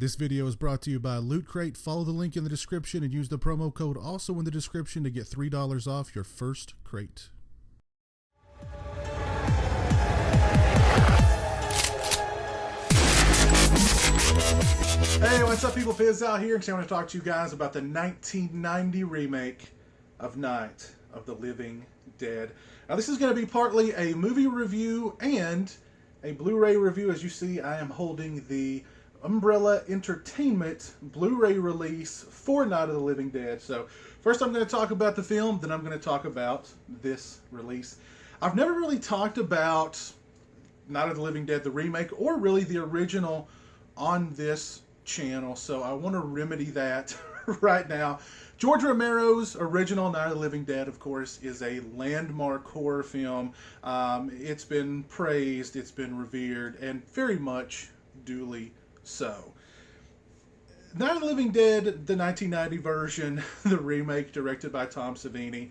This video is brought to you by Loot Crate. Follow the link in the description and use the promo code also in the description to get $3 off your first crate. Hey, what's up, people? Fizz out here, and today I want to talk to you guys about the 1990 remake of Night of the Living Dead. Now, this is going to be partly a movie review and a Blu-ray review. As you see, I am holding the Umbrella Entertainment Blu-ray release for Night of the Living Dead. So, first I'm going to talk about the film, then I'm going to talk about this release. I've never really talked about Night of the Living Dead, the remake, or really the original on this channel, so I want to remedy that right now. George Romero's original Night of the Living Dead, of course, is a landmark horror film. It's been praised, it's been revered, and very much duly so. Night of the Living Dead, the 1990 version, the remake directed by Tom Savini,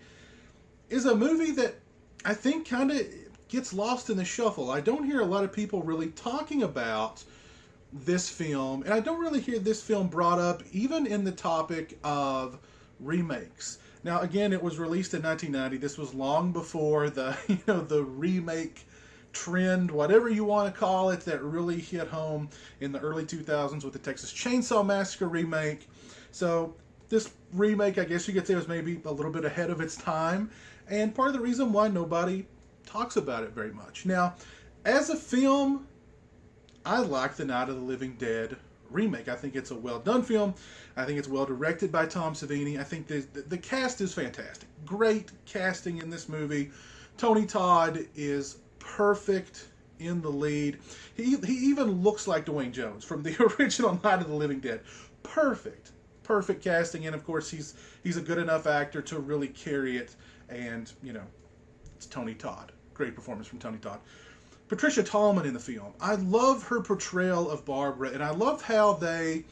is a movie that I think kind of gets lost in the shuffle. I don't hear a lot of people really talking about this film, and I don't really hear this film brought up even in the topic of remakes. Now, again, it was released in 1990. This was long before the the remake trend, whatever you want to call it, that really hit home in the early 2000s with the Texas Chainsaw Massacre remake. So this remake, I guess you could say, was maybe a little bit ahead of its time, and part of the reason why nobody talks about it very much. Now, as a film, I like the Night of the Living Dead remake. I think it's a well-done film. I think it's well-directed by Tom Savini. I think the cast is fantastic. Great casting in this movie. Tony Todd is perfect in the lead. He even looks like Dwayne Jones from the original Night of the Living Dead. Perfect casting, and of course he's a good enough actor to really carry it, and it's Tony Todd. Great performance from Tony Todd. Patricia Tallman in the film. I love her portrayal of Barbara, and I love how they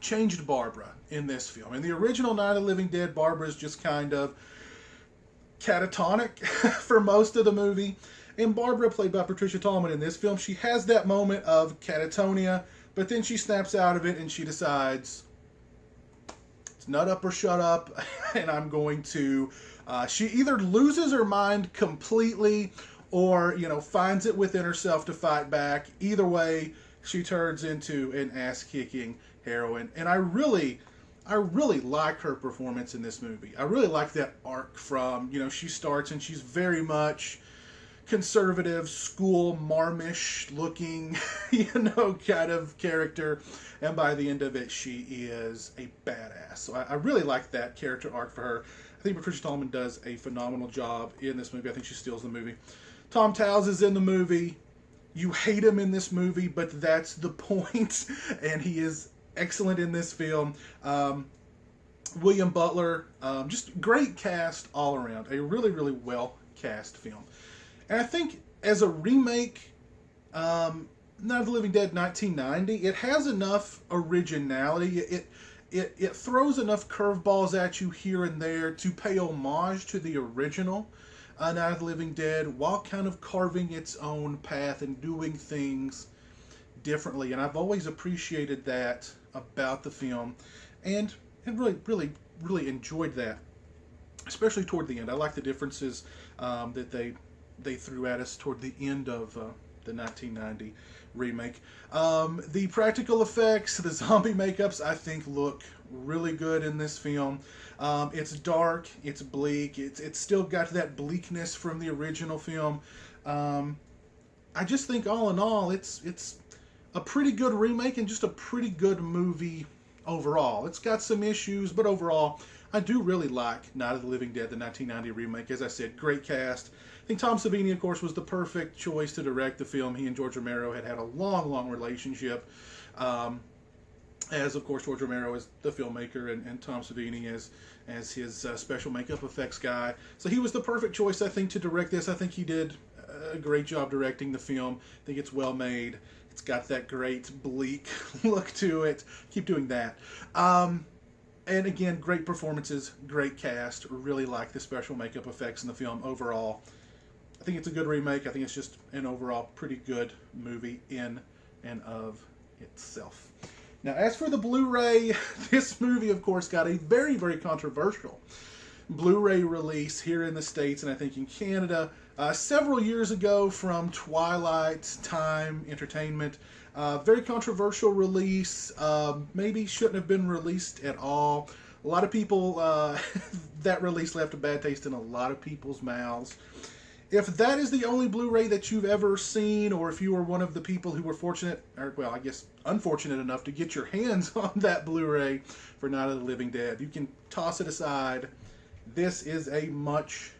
changed Barbara in this film. In the original Night of the Living Dead, Barbara is just kind of catatonic for most of the movie. And Barbara, played by Patricia Tallman in this film, she has that moment of catatonia, but then she snaps out of it and she decides, it's nut up or shut up, and I'm going to... she either loses her mind completely or, finds it within herself to fight back. Either way, she turns into an ass-kicking heroine. And I really like her performance in this movie. I really like that arc from, she starts and she's very much conservative, school, marmish looking, kind of character. And by the end of it, she is a badass. So I really like that character arc for her. I think Patricia Tallman does a phenomenal job in this movie. I think she steals the movie. Tom Towles is in the movie. You hate him in this movie, but that's the point. And he is excellent in this film. William Butler, just great cast all around. A really, really well cast film. And I think as a remake, Night of the Living Dead 1990, it has enough originality. It throws enough curveballs at you here and there to pay homage to the original Night of the Living Dead, while kind of carving its own path and doing things differently. And I've always appreciated that about the film, and really enjoyed that, especially toward the end. I like the differences that they threw at us toward the end of the 1990 remake. The practical effects, the zombie makeups, I think look really good in this film. It's dark, it's bleak, it's still got that bleakness from the original film. I just think all in all, it's a pretty good remake and just a pretty good movie overall. It's got some issues, but overall, I do really like Night of the Living Dead, the 1990 remake. As I said, great cast. I think Tom Savini, of course, was the perfect choice to direct the film. He and George Romero had a long relationship. As, of course, George Romero is the filmmaker and Tom Savini as his special makeup effects guy. So he was the perfect choice, I think, to direct this. I think he did a great job directing the film. I think it's well made. It's got that great bleak look to it. Keep doing that. And again, great performances, great cast. Really like the special makeup effects in the film overall. I think it's a good remake. I think it's just an overall pretty good movie in and of itself. Now, as for the Blu-ray, this movie, of course, got a very, very controversial Blu-ray release here in the States and I think in Canada several years ago from Twilight Time Entertainment. Very controversial release. Maybe shouldn't have been released at all. A lot of people, that release left a bad taste in a lot of people's mouths. If that is the only Blu-ray that you've ever seen, or if you were one of the people who were fortunate, or well, I guess unfortunate enough to get your hands on that Blu-ray for Night of the Living Dead, you can toss it aside. This is a much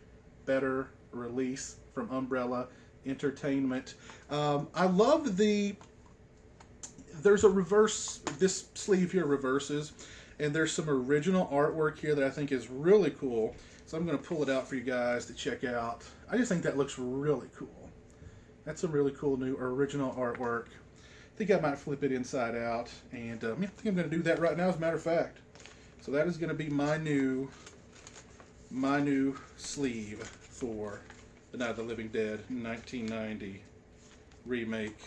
better release from Umbrella Entertainment. I love there's a reverse, this sleeve here reverses, and there's some original artwork here that I think is really cool. So I'm going to pull it out for you guys to check out. I just think that looks really cool. That's some really cool new original artwork. I think I might flip it inside out, and I think I'm going to do that right now as a matter of fact. So that is going to be my new sleeve for the Night of the Living Dead 1990 remake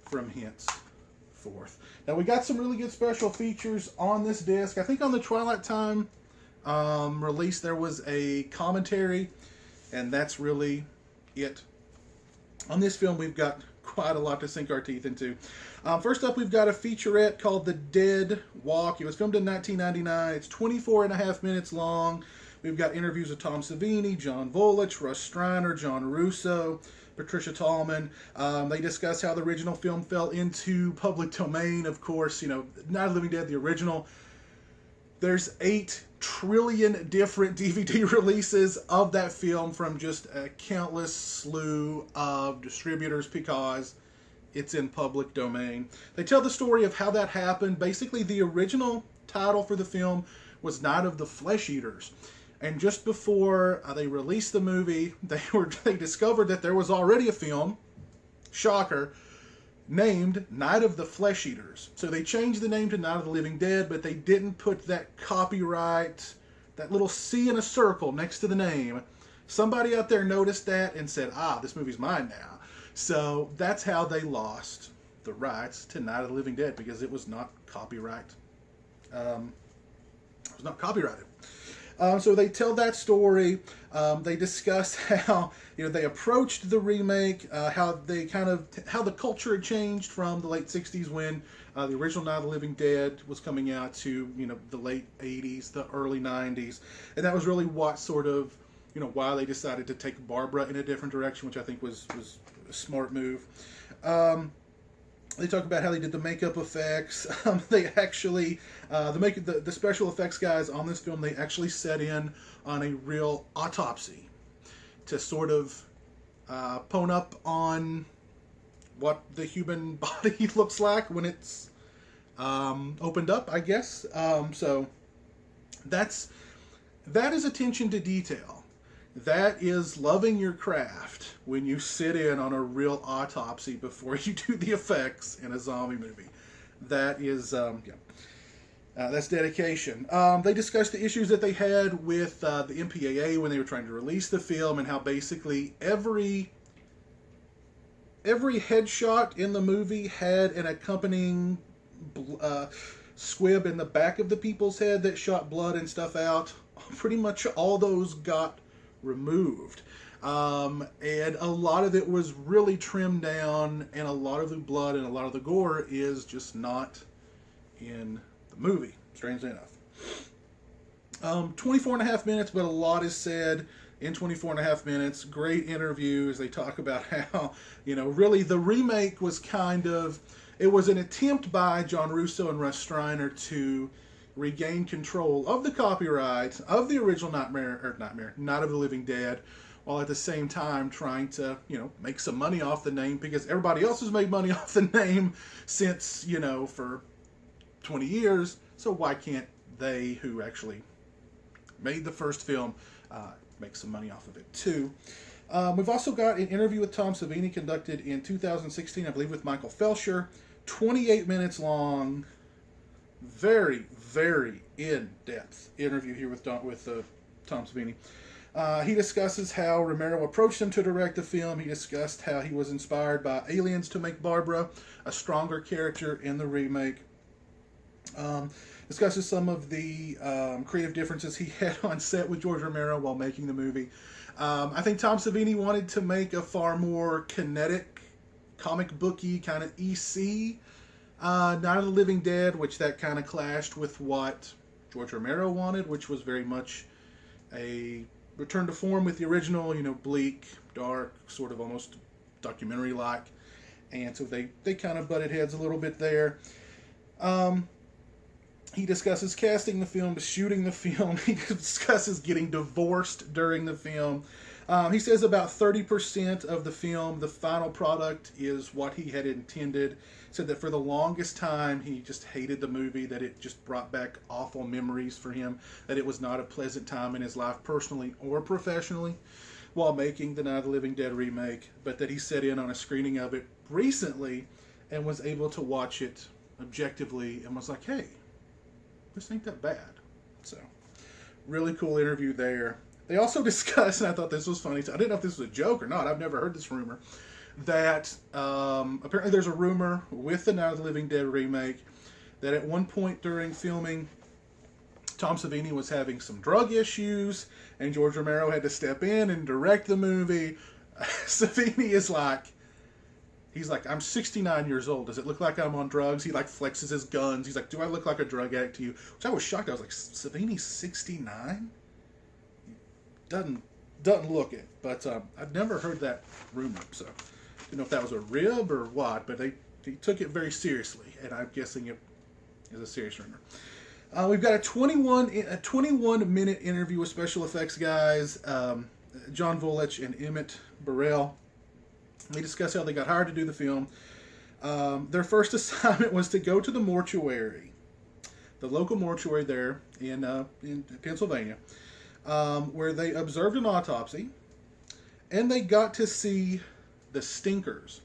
from henceforth. Now we got some really good special features on this disc. I think on the Twilight Time release there was a commentary, and that's really it. On this film we've got quite a lot to sink our teeth into. First up, we've got a featurette called The Dead Walk. It was filmed in 1999. It's 24 and a half minutes long. We've got interviews with Tom Savini, John Volich, Russ Streiner, John Russo, Patricia Tallman. They discuss how the original film fell into public domain. Of course, you know, Night of the Living Dead, the original. There's 8 trillion different DVD releases of that film from just a countless slew of distributors because it's in public domain. They tell the story of how that happened. Basically, the original title for the film was Night of the Flesh Eaters. And just before they released the movie, they discovered that there was already a film, shocker, named Night of the Flesh Eaters. So they changed the name to Night of the Living Dead, but they didn't put that copyright, that little C in a circle next to the name. Somebody out there noticed that and said, this movie's mine now. So that's how they lost the rights to Night of the Living Dead, because it was not copyrighted. So they tell that story. They discuss how they approached the remake, how the culture had changed from the late '60s when the original Night of the Living Dead was coming out to the late '80s, the early '90s, and that was really what sort of why they decided to take Barbara in a different direction, which I think was a smart move. They talk about how they did the makeup effects. They actually, the special effects guys on this film, they actually set in on a real autopsy to sort of pone up on what the human body looks like when it's opened up, I guess. So that is attention to detail. That is loving your craft when you sit in on a real autopsy before you do the effects in a zombie movie. That is, that's dedication. They discussed the issues that they had with the MPAA when they were trying to release the film, and how basically every headshot in the movie had an accompanying squib in the back of the people's head that shot blood and stuff out. Pretty much all those got removed, and a lot of it was really trimmed down, and a lot of the blood and a lot of the gore is just not in the movie, strangely enough. 24 and a half minutes, but a lot is said in 24 and a half minutes. Great interviews. They talk about how really the remake was it was an attempt by John Russo and Russ Streiner to regain control of the copyright of the original Night of the Living Dead, while at the same time trying to, make some money off the name, because everybody else has made money off the name since, for 20 years. So why can't they, who actually made the first film, make some money off of it too? We've also got an interview with Tom Savini conducted in 2016, I believe, with Michael Felsher. 28 minutes long. Very, very in-depth interview here with Tom Savini. He discusses how Romero approached him to direct the film. He discussed how he was inspired by Aliens to make Barbara a stronger character in the remake. Discusses some of the creative differences he had on set with George Romero while making the movie. I think Tom Savini wanted to make a far more kinetic, comic booky, kind of EC Night of the Living Dead, which that kind of clashed with what George Romero wanted, which was very much a return to form with the original, bleak, dark, sort of almost documentary-like. And so they kind of butted heads a little bit there. He discusses casting the film, shooting the film. He discusses getting divorced during the film. He says about 30% of the film, the final product, is what he had intended. Said that for the longest time, he just hated the movie, that it just brought back awful memories for him, that it was not a pleasant time in his life, personally or professionally, while making the Night of the Living Dead remake, but that he sat in on a screening of it recently and was able to watch it objectively and was like, hey, this ain't that bad. So, really cool interview there. They also discussed, and I thought this was funny, I didn't know if this was a joke or not, I've never heard this rumor, that apparently there's a rumor with the Night of the Living Dead remake that at one point during filming, Tom Savini was having some drug issues, and George Romero had to step in and direct the movie. Savini is like, he's like, I'm 69 years old. Does it look like I'm on drugs? He flexes his guns. He's like, do I look like a drug addict to you? Which I was shocked. I was like, Savini's 69? Doesn't look it. But I've never heard that rumor, so didn't know if that was a rib or what. But he took it very seriously, and I'm guessing it is a serious rumor. We've got a 21-minute interview with special effects guys, John Vulich and Emmett Burrell. They discuss how they got hired to do the film. Their first assignment was to go to the mortuary, the local mortuary there in Pennsylvania, where they observed an autopsy, and they got to see the stinkers.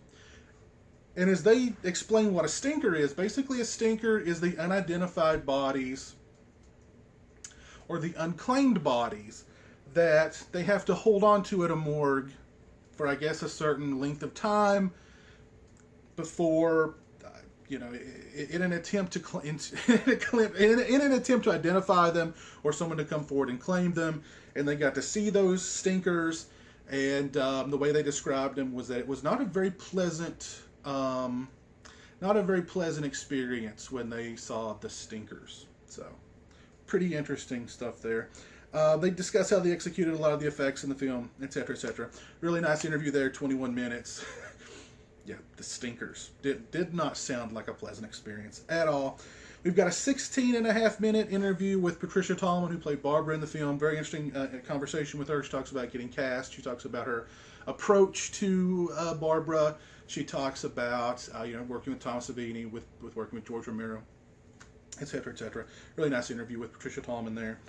And as they explain what a stinker is, basically a stinker is the unidentified bodies or the unclaimed bodies that they have to hold on to at a morgue for, I guess, a certain length of time before, in an attempt to in an attempt to identify them or someone to come forward and claim them. And they got to see those stinkers, and the way they described them was that it was not a very pleasant experience when they saw the stinkers. So, pretty interesting stuff there. They discuss how they executed a lot of the effects in the film, etc., etc. Really nice interview there, 21 minutes. Yeah, the stinkers. Did not sound like a pleasant experience at all. We've got a 16-and-a-half-minute interview with Patricia Tallman, who played Barbara in the film. Very interesting conversation with her. She talks about getting cast. She talks about her approach to Barbara. She talks about working with Tom Savini, with working with George Romero, etc., etc. Really nice interview with Patricia Tallman there.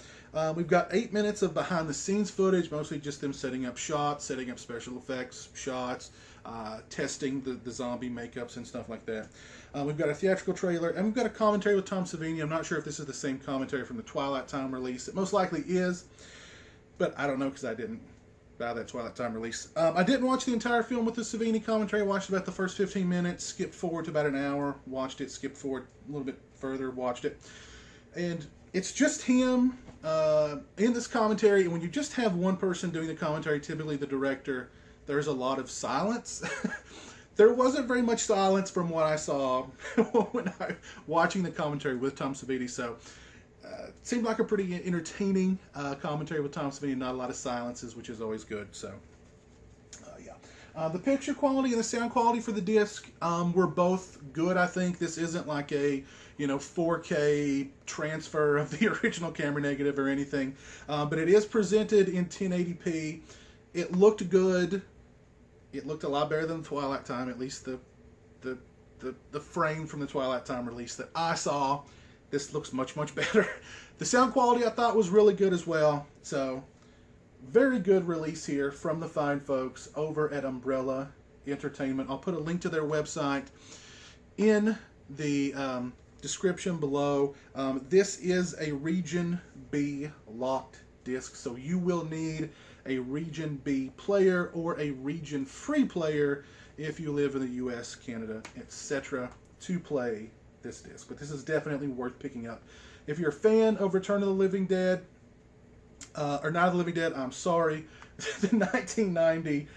We've got 8 minutes of behind-the-scenes footage, mostly just them setting up shots, setting up special effects shots, testing the zombie makeups and stuff like that. We've got a theatrical trailer, and we've got a commentary with Tom Savini. I'm not sure if this is the same commentary from the Twilight Time release. It most likely is, but I don't know because I didn't buy that Twilight Time release. I didn't watch the entire film with the Savini commentary. I watched about the first 15 minutes, skipped forward to about an hour, watched it, skipped forward a little bit further, watched it. And it's just him in this commentary, and when you just have one person doing the commentary, typically the director, there's a lot of silence. There wasn't very much silence from what I saw when I watching the commentary with Tom Savini, so it seemed like a pretty entertaining commentary with Tom Savini, not a lot of silences, which is always good, so yeah. The picture quality and the sound quality for the disc were both good, I think. This isn't like a 4K transfer of the original camera negative or anything, but it is presented in 1080p. It looked good. It looked a lot better than Twilight Time, at least the frame from the Twilight Time release that I saw. This looks much, much better. The sound quality I thought was really good as well. So, very good release here from the fine folks over at Umbrella Entertainment. I'll put a link to their website in the description below. This is a Region B locked disc, so you will need a Region B player or a Region Free player if you live in the US, Canada, etc. to play this disc. But this is definitely worth picking up. If you're a fan of Return of the Living Dead, or Night of the Living Dead, I'm sorry, the 1990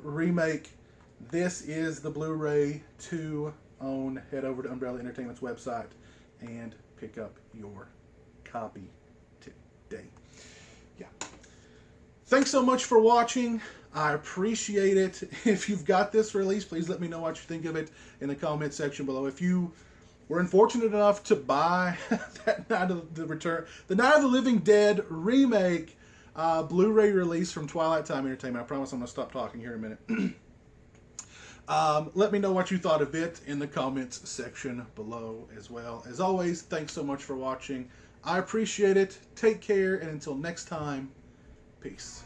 remake, this is the Blu-ray to own. Head over to Umbrella Entertainment's website and pick up your copy today. Yeah. Thanks so much for watching. I appreciate it. If you've got this release, please let me know what you think of it in the comment section below. If you were unfortunate enough to buy that Night of the Living Dead remake Blu-ray release from Twilight Time Entertainment, I promise I'm going to stop talking here in a minute. Let me know what you thought of it in the comments section below as well. As always, thanks so much for watching. I appreciate it. Take care, and until next time, peace.